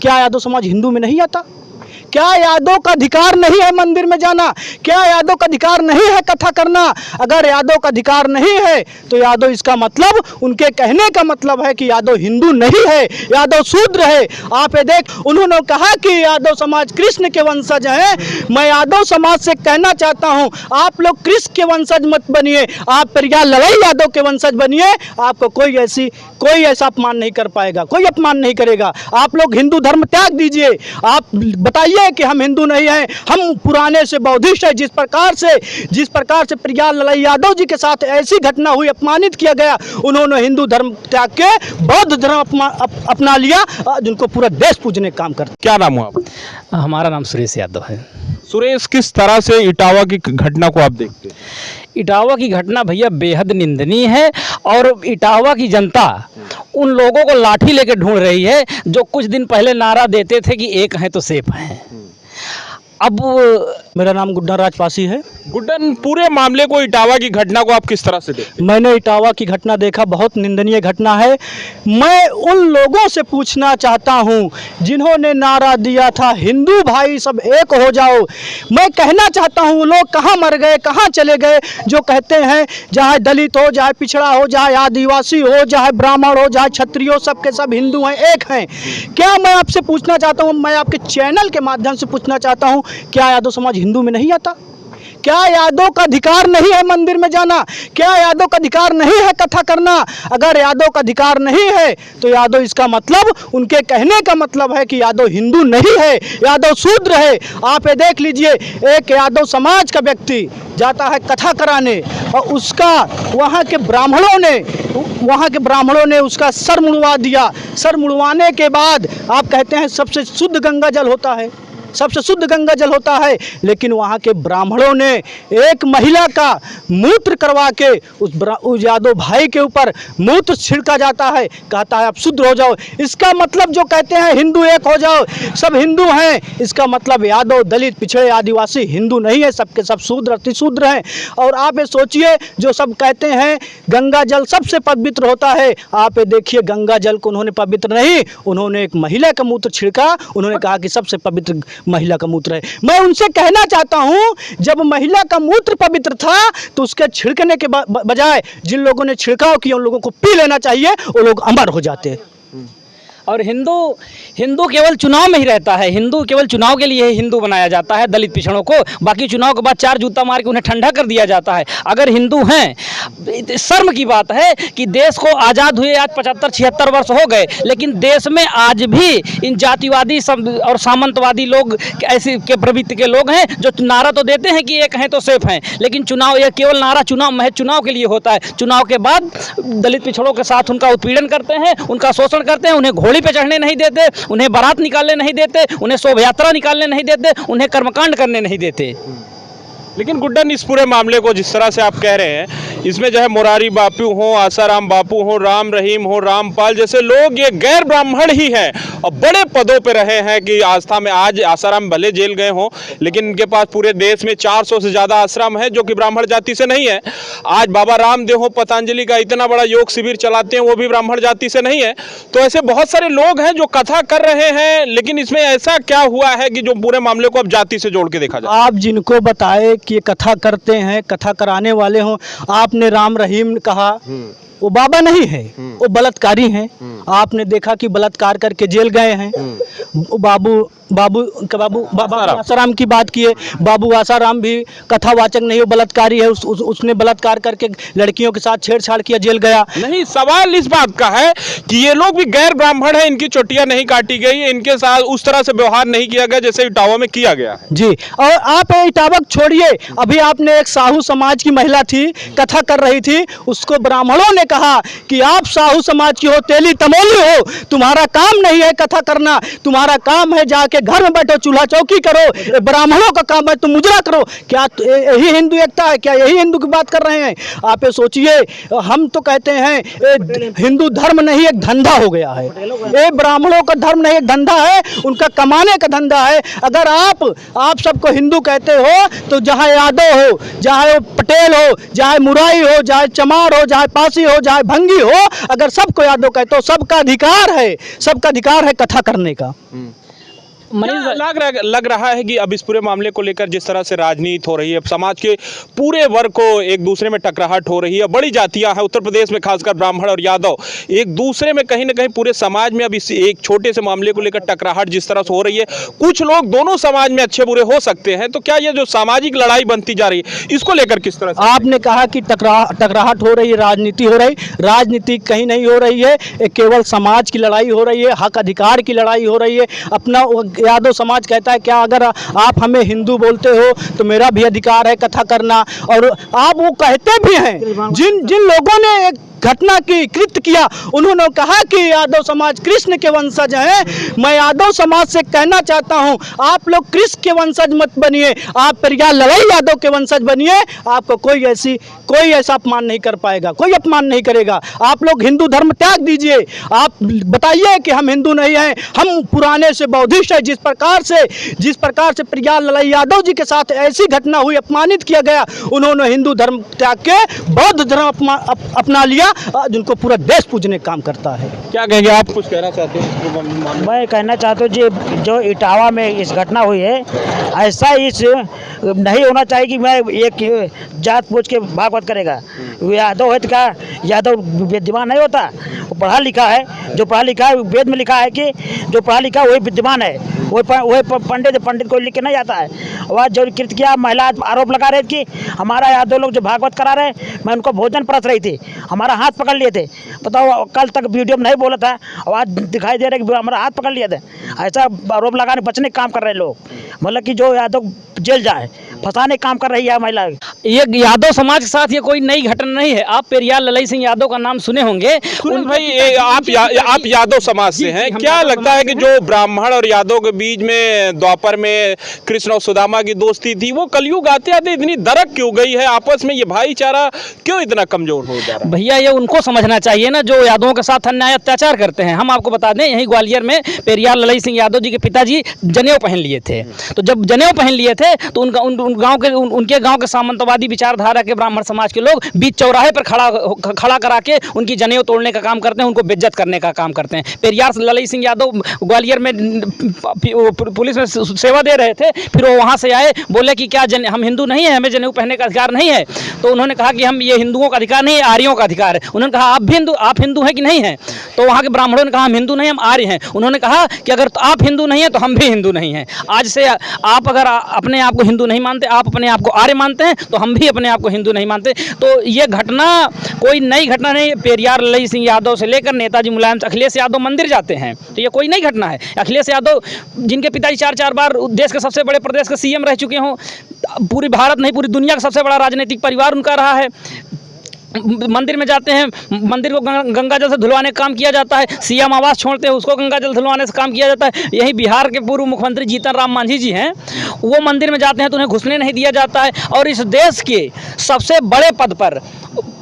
क्या यादव समाज हिंदू में नहीं आता? क्या यादव का अधिकार नहीं है मंदिर में जाना? क्या यादव का अधिकार नहीं है कथा करना? अगर यादव का अधिकार नहीं है तो यादव, इसका मतलब, उनके कहने का मतलब है कि यादव हिंदू नहीं है, यादव शूद्र है। आप ये देख, उन्होंने कहा कि यादव समाज कृष्ण के वंशज हैं। मैं यादव समाज से कहना चाहता हूं, आप लोग कृष्ण के वंशज मत बनिए, आप प्रिया लड़ाई यादव के वंशज बनिए। आपको कोई ऐसा अपमान नहीं कर पाएगा, कोई अपमान नहीं करेगा। आप लोग हिंदू धर्म त्याग दीजिए। आप बताइए कि हम हिंदू नहीं हैं, हम पुराने से बौद्धिस्ट हैं। जिस प्रकार से प्रिया लड़ाई यादव जी के साथ ऐसी घटना हुई, अपमानित किया गया, उन्होंने हिंदू धर्म त्याग के बौद्ध धर्म अपना लिया, जिनको पूरा देश पूजने का काम करते। क्या नाम हुआ? हमारा नाम सुरेश यादव है। सुरेश, किस तरह से इटावा की घटना को आप देखते हैं? इटावा की घटना भैया बेहद निंदनीय है, और इटावा की जनता उन लोगों को लाठी लेके ढूंढ रही है जो कुछ दिन पहले नारा देते थे कि एक हैं तो सेफ हैं। अब मेरा नाम गुड्डन राजपासी है। गुड्डन, पूरे मामले को, इटावा की घटना को आप किस तरह से देखते हैं? मैंने इटावा की घटना देखा, बहुत निंदनीय घटना है। मैं उन लोगों से पूछना चाहता हूं जिन्होंने नारा दिया था हिंदू भाई सब एक हो जाओ। मैं कहना चाहता हूं, लोग कहां मर गए, कहां चले गए जो कहते हैं चाहे दलित हो, चाहे पिछड़ा हो, चाहे आदिवासी हो, चाहे ब्राह्मण हो, चाहे क्षत्रिय हो, सबके सब हिंदू हैं, एक हैं। क्या मैं आपसे पूछना चाहता हूं, मैं आपके चैनल के माध्यम से पूछना चाहता हूं, क्या यादव समाज हिंदू में नहीं आता? क्या यादव का अधिकार नहीं है मंदिर में जाना? क्या यादव का अधिकार नहीं है कथा करना? अगर यादव का अधिकार नहीं है तो यादव, इसका मतलब, उनके कहने का मतलब है कि यादव हिंदू नहीं है, यादव शूद्र है। आप ये देख लीजिए, एक यादव समाज का व्यक्ति जाता है कथा कराने और उसका वहाँ के ब्राह्मणों ने उसका सर मुड़वा दिया। सर मुड़वाने के बाद आप कहते हैं सबसे शुद्ध गंगा जल होता है, सबसे शुद्ध गंगा जल होता है, लेकिन वहाँ के ब्राह्मणों ने एक महिला का मूत्र करवा के उस यादव भाई के ऊपर मूत्र छिड़का जाता है, कहता है आप शुद्ध हो जाओ। इसका मतलब जो कहते हैं हिंदू एक हो जाओ, सब हिंदू हैं, इसका मतलब यादव, दलित, पिछड़े, आदिवासी हिंदू नहीं है, सबके सब शूद्र, अतिशूद्र हैं। और आप ये सोचिए, जो सब कहते हैं गंगा जल सबसे पवित्र होता है, आप ये देखिए गंगा जल को उन्होंने पवित्र नहीं, उन्होंने एक महिला का मूत्र छिड़का, उन्होंने कहा कि सबसे पवित्र महिला का मूत्र है। मैं उनसे कहना चाहता हूं, जब महिला का मूत्र पवित्र था तो उसके छिड़कने के बजाय जिन लोगों ने छिड़काव किया उन लोगों को पी लेना चाहिए, वो लोग अमर हो जाते। और हिंदू केवल चुनाव में ही रहता है, हिंदू केवल चुनाव के लिए ही हिंदू बनाया जाता है दलित पिछड़ों को, बाकी चुनाव के बाद 4 जूता मार के उन्हें ठंडा कर दिया जाता है। अगर हिंदू हैं, शर्म की बात है कि देश को आज़ाद हुए आज 75-76 वर्ष हो गए, लेकिन देश में आज भी इन जातिवादी और सामंतवादी लोग ऐसे के प्रवृत्ति के लोग हैं जो नारा तो देते हैं कि एक हैं तो सेफ हैं, लेकिन चुनाव, यह केवल नारा महज चुनाव के लिए होता है। चुनाव के बाद दलित पिछड़ों के साथ उनका उत्पीड़न करते हैं, उनका शोषण करते हैं, उन्हें घोड़ी पे चढ़ने नहीं देते, उन्हें बारात निकालने नहीं देते, उन्हें शोभा यात्रा निकालने नहीं देते, उन्हें कर्मकांड करने नहीं देते। लेकिन गुड्डन, इस पूरे मामले को जिस तरह से आप कह रहे हैं, इसमें चाहे मोरारी बापू हो, आसाराम बापू हो, राम रहीम हो, रामपाल जैसे लोग ये गैर ब्राह्मण ही हैं और बड़े पदों पे रहे हैं कि आस्था में। आज आसाराम भले जेल गए हों, लेकिन इनके पास पूरे देश में 400 से ज़्यादा आश्रम है जो कि ब्राह्मण जाति से नहीं है। आज बाबा रामदेव हो, पतंजलि का इतना बड़ा योग शिविर चलाते हैं, वो भी ब्राह्मण जाति से नहीं है। तो ऐसे बहुत सारे लोग हैं जो कथा कर रहे हैं, लेकिन इसमें ऐसा क्या हुआ है कि जो पूरे मामले को अब जाति से जोड़ के देखा जाए? आप जिनको बताए कि कथा करते हैं, कथा कराने वाले हों, आपने राम रहीम कहा, वो बाबा नहीं है, वो बलात्कारी हैं। आपने देखा कि बलात्कार करके जेल गए हैं। बाबा आसाराम की बात किए, बाबू आसाराम भी कथावाचक नहीं, वो बलात्कारी है। उसने बलात्कार करके लड़कियों के साथ छेड़छाड़ किया, जेल गया। नहीं, सवाल इस बात का है कि ये लोग भी गैर ब्राह्मण हैं, इनकी चोटियां नहीं काटी गई, इनके साथ उस तरह से व्यवहार नहीं किया गया जैसे इटावा में किया गया है। जी, और आप इटावा छोड़िए, अभी आपने एक साहू समाज की महिला थी, कथा कर रही थी, उसको ब्राह्मणों ने कहा कि आप साहू समाज की हो, तेली तमोली हो, तुम्हारा काम नहीं है कथा करना, तुम्हारा तुम्हारा काम है जाके घर में बैठो, चूल्हा चौकी करो, ये ब्राह्मणों का काम है, तुम मुजरा करो। क्या यही हिंदू एकता है? क्या यही हिंदू की बात कर रहे हैं? आप ये सोचिए, हम तो कहते हैं हिंदू धर्म नहीं एक धंधा हो गया है। ये ब्राह्मणों का धर्म नहीं एक धंधा है, उनका कमाने का धंधा है। अगर आप सबको हिंदू कहते हो तो जहाँ यादव हो, चाहे पटेल हो, चाहे मुराई हो, चाहे चमार हो, चाहे पासी हो, चाहे भंगी हो, अगर सबको यादव कहते हो, सबका अधिकार है कथा करने का। लग रहा है कि अब इस पूरे मामले को लेकर जिस तरह से राजनीति हो रही है, समाज के पूरे वर्ग को एक दूसरे में टकराहट हो रही है, बड़ी जातियां हैं उत्तर प्रदेश में, खासकर ब्राह्मण और यादव एक दूसरे में कहीं ना कहीं पूरे समाज में अब इस एक छोटे से मामले को लेकर टकराहट जिस तरह से हो रही है, कुछ लोग दोनों समाज में अच्छे बुरे हो सकते हैं, तो क्या ये जो सामाजिक लड़ाई बनती जा रही है इसको लेकर किस तरह से? आपने कहा कि टकराहट हो रही है, राजनीति हो रही, राजनीति कहीं नहीं हो रही है, केवल समाज की लड़ाई हो रही है, हक अधिकार की लड़ाई हो रही है। अपना यादव समाज कहता है क्या अगर आप हमें हिंदू बोलते हो तो मेरा भी अधिकार है कथा करना, और आप वो कहते भी हैं। जिन लोगों ने एक घटना की कृत्य किया, उन्होंने कहा कि यादव समाज कृष्ण के वंशज हैं। मैं यादव समाज से कहना चाहता हूं, आप लोग कृष्ण के वंशज मत बनिए, आप पेरियार ललाई यादव के वंशज बनिए। आपको कोई ऐसा अपमान नहीं कर पाएगा, कोई अपमान नहीं करेगा। आप लोग हिंदू धर्म त्याग दीजिए, आप बताइए कि हम हिंदू नहीं हैं, हम पुराने से बौद्धिस्ट हैं। जिस प्रकार से पेरियार ललाई यादव जी के साथ ऐसी घटना हुई, अपमानित किया गया, उन्होंने हिंदू धर्म त्याग के बौद्ध धर्म अपना लिया। आज उनको पूरा देश पूजने का काम करता है। क्या कहेंगे आप? कुछ कहना चाहते हैं? मैं कहना चाहता हूँ जी, जो इटावा में इस घटना हुई है, ऐसा इस नहीं होना चाहिए कि मैं एक जात पूछ के भागवत करेगा। यादव है तो क्या यादव विद्यमान नहीं होता? वो पढ़ा लिखा है, जो पढ़ा लिखा है वेद में लिखा है कि जो पढ़ा लिखा है वही विद्यमान है, वही पंडित को लिख के नहीं आता है। वह जो कृत्य किया, महिला आरोप लगा रहे थे कि हमारा यादव लोग जो भागवत करा रहे, मैं उनको भोजन परस रही थी, हमारा हाथ पकड़ लिए थे। बताओ, कल तक वीडियो में नहीं बोला था, आज दिखाई दे रहा है कि हमारा हाथ पकड़ लिए थे। ऐसा आरोप लगाने बचने का काम कर रहे लोग, मतलब कि जो यादव जेल जाए, फंसाने काम कर रही है महिला। ये यादव समाज के साथ ये कोई नई घटना नहीं है। आप पेरियार ललाई सिंह यादव का नाम सुने होंगे। भाई आप यादव समाज से हैं, क्या लगता है कि जो ब्राह्मण और यादव के बीच में द्वापर में कृष्ण और सुदामा की दोस्ती थी, वो कलयुग आते आते इतनी दरक क्यों गई है? आपस में ये भाईचारा क्यों इतना कमजोर हो जा रहा है? भैया ये उनको समझना चाहिए ना, जो यादवों के साथ अन्याय अत्याचार करते हैं। हम आपको बता दें, यहीं ग्वालियर में पेरियार ललाई सिंह यादव जी के पिताजी जनेऊ पहन लिए थे। तो जब जनेऊ पहन लिए थे तो उनके गांव के सामंतवादी विचारधारा के ब्राह्मण समाज के लोग बीच चौराहे पर खड़ा करा के उनकी जनेऊ तोड़ने का काम करते हैं, उनको बेइज्जत करने का काम करते हैं। पेरियार ललाई सिंह यादव ग्वालियर में पुलिस में सेवा दे रहे थे, फिर वो वहाँ से आए, बोले कि क्या हम हिंदू नहीं है, हमें जनेऊ पहनने का अधिकार नहीं है? तो उन्होंने कहा कि हम ये हिंदुओं का अधिकार नहीं है, आर्यों का अधिकार है। उन्होंने कहा आप हिंदू हैं कि नहीं हैं? तो वहाँ के ब्राह्मणों ने कहा हम हिंदू नहीं, हम आर्य हैं। उन्होंने कहा कि अगर आप हिंदू नहीं हैं तो हम भी हिंदू नहीं हैं। आज से आप अगर अपने आप को हिंदू नहीं मानते, आप अपने आप को आर्य मानते हैं, तो हम भी अपने आप को हिंदू नहीं मानते। तो ये घटना कोई नई घटना नहीं है। पेरियार ललाई सिंह यादव से लेकर नेताजी मुलायम से अखिलेश यादव मंदिर जाते हैं, तो ये कोई नई घटना है। अखिलेश यादव जिनके पिताजी 4 बार देश के सबसे बड़े प्रदेश के सीएम रह चुके हों, पूरी भारत नहीं पूरी दुनिया का सबसे बड़ा राजनीतिक परिवार उनका रहा है। मंदिर में जाते हैं, मंदिर को गंगा जल से धुलवाने का काम किया जाता है। सीएम आवास छोड़ते हैं, उसको गंगा जल धुलवाने से काम किया जाता है। यही बिहार के पूर्व मुख्यमंत्री जीतन राम मांझी जी हैं, वो मंदिर में जाते हैं तो उन्हें घुसने नहीं दिया जाता है। और इस देश के सबसे बड़े पद पर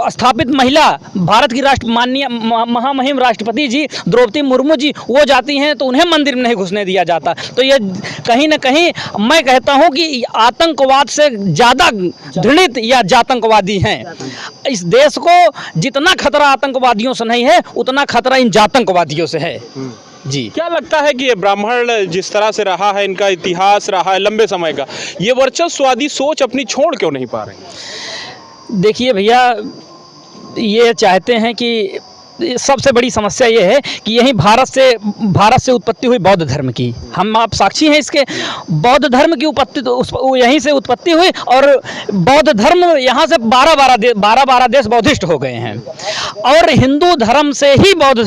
स्थापित महिला, भारत की माननीय महामहिम राष्ट्रपति जी द्रौपदी मुर्मू जी, वो जाती हैं तो उन्हें मंदिर में नहीं घुसने दिया जाता। तो ये कहीं ना कहीं मैं कहता हूं कि आतंकवाद से ज़्यादा घृणित या जातंकवादी हैं। इस देश को जितना खतरा आतंकवादियों से नहीं है, उतना खतरा इन जातंकवादियों से है। जी, क्या लगता है कि ये ब्राह्मण जिस तरह से रहा है, इनका इतिहास रहा है लंबे समय का, ये वर्चस्ववादी सोच अपनी छोड़ क्यों नहीं पा रहे? देखिए भैया, ये चाहते हैं कि सबसे बड़ी समस्या ये है कि यही भारत से उत्पत्ति हुई बौद्ध धर्म की, हम आप साक्षी हैं इसके। बौद्ध धर्म की उत्पत्ति तो यहीं से उत्पत्ति हुई, और बौद्ध धर्म यहाँ से 12 देश बौद्धिस्ट हो गए हैं। और हिंदू धर्म से ही बौद्ध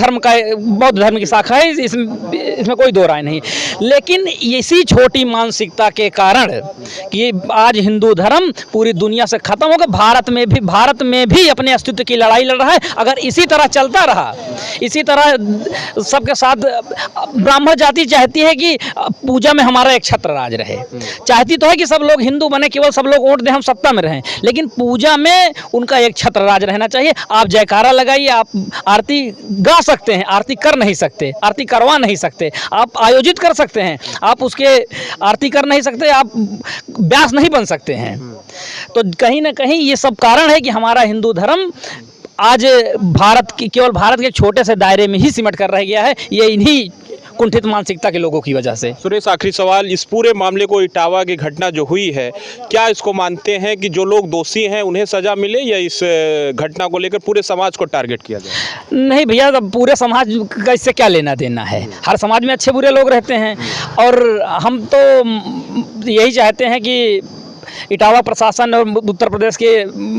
धर्म की शाखा है, इसमें कोई दो राय नहीं। लेकिन इसी छोटी मानसिकता के कारण कि आज हिंदू धर्म पूरी दुनिया से खत्म हो गया, भारत में भी अपने अस्तित्व की लड़ाई लड़ रहा है। अगर इसी तरह चलता चलता रहा। इसी तरह सबके साथ ब्राह्मण जाति चाहती है कि पूजा में हमारा एक छत्र राज रहे, चाहती तो है कि सब लोग हिंदू बने, केवल सब लोग वोट दें, हम सत्ता में रहें, लेकिन पूजा में उनका एक छत्र राज रहना चाहिए। आप जयकारा लगाइए, आप आरती गा सकते हैं, आरती कर नहीं सकते, आरती करवा नहीं सकते, आप आयोजित कर सकते हैं, आप उसके आरती कर नहीं सकते, आप व्यास नहीं बन सकते हैं। तो कहीं ना कहीं ये सब कारण है कि हमारा हिंदू धर्म आज केवल भारत के छोटे से दायरे में ही सिमट कर रह गया है, ये इन्हीं कुंठित मानसिकता के लोगों की वजह से। सुरेश, आखिरी सवाल, इस पूरे मामले को, इटावा की घटना जो हुई है, क्या इसको मानते हैं कि जो लोग दोषी हैं उन्हें सजा मिले, या इस घटना को लेकर पूरे समाज को टारगेट किया जाए? नहीं भैया, अब पूरे समाज का इससे क्या लेना देना है? हर समाज में अच्छे बुरे लोग रहते हैं, और हम तो यही चाहते हैं कि इटावा प्रशासन और उत्तर प्रदेश के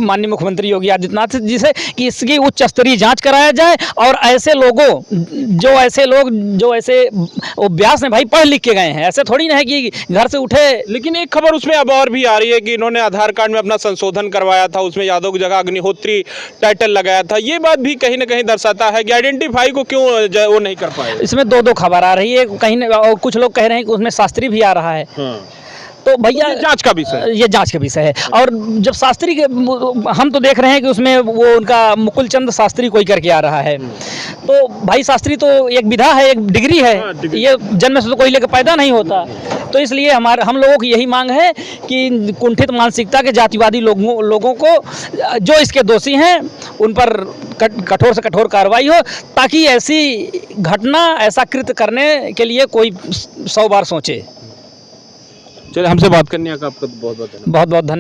माननीय मुख्यमंत्री योगी आदित्यनाथ जी से कि इसकी उच्च स्तरीय जांच कराया जाए, और ऐसे लोगों जो ऐसे अभ्यास में भाई पढ़ लिख के गए हैं, ऐसे थोड़ी ना है कि घर से उठे। लेकिन एक खबर उसमें अब और भी आ रही है कि इन्होंने आधार कार्ड में अपना संशोधन करवाया था, उसमें यादव की जगह अग्निहोत्री टाइटल लगाया था। ये बात भी कहीं ना कहीं दर्शाता है कि आइडेंटिफाई को क्यों वो नहीं कर पाए। इसमें दो खबर आ रही है, कहीं और कुछ लोग कह रहे हैं कि उसमें शास्त्री भी आ रहा है। तो भैया ये जांच का विषय है, ये जांच का विषय है। और जब शास्त्री के, हम तो देख रहे हैं कि उसमें वो उनका मुकुल चंद शास्त्री कोई करके आ रहा है। तो भाई शास्त्री तो एक विधा है, एक डिग्री है, ये जन्म से तो कोई लेकर पैदा नहीं होता। तो इसलिए हम लोगों की यही मांग है कि कुंठित मानसिकता के जातिवादी लोगों को, जो इसके दोषी हैं, उन पर कठोर से कठोर कार्रवाई हो, ताकि ऐसी घटना, ऐसा कृत्य करने के लिए कोई 100 बार सोचे। चलिए, हमसे बात करने का आपका बहुत बहुत धन्यवाद। बहुत बहुत धन्यवाद।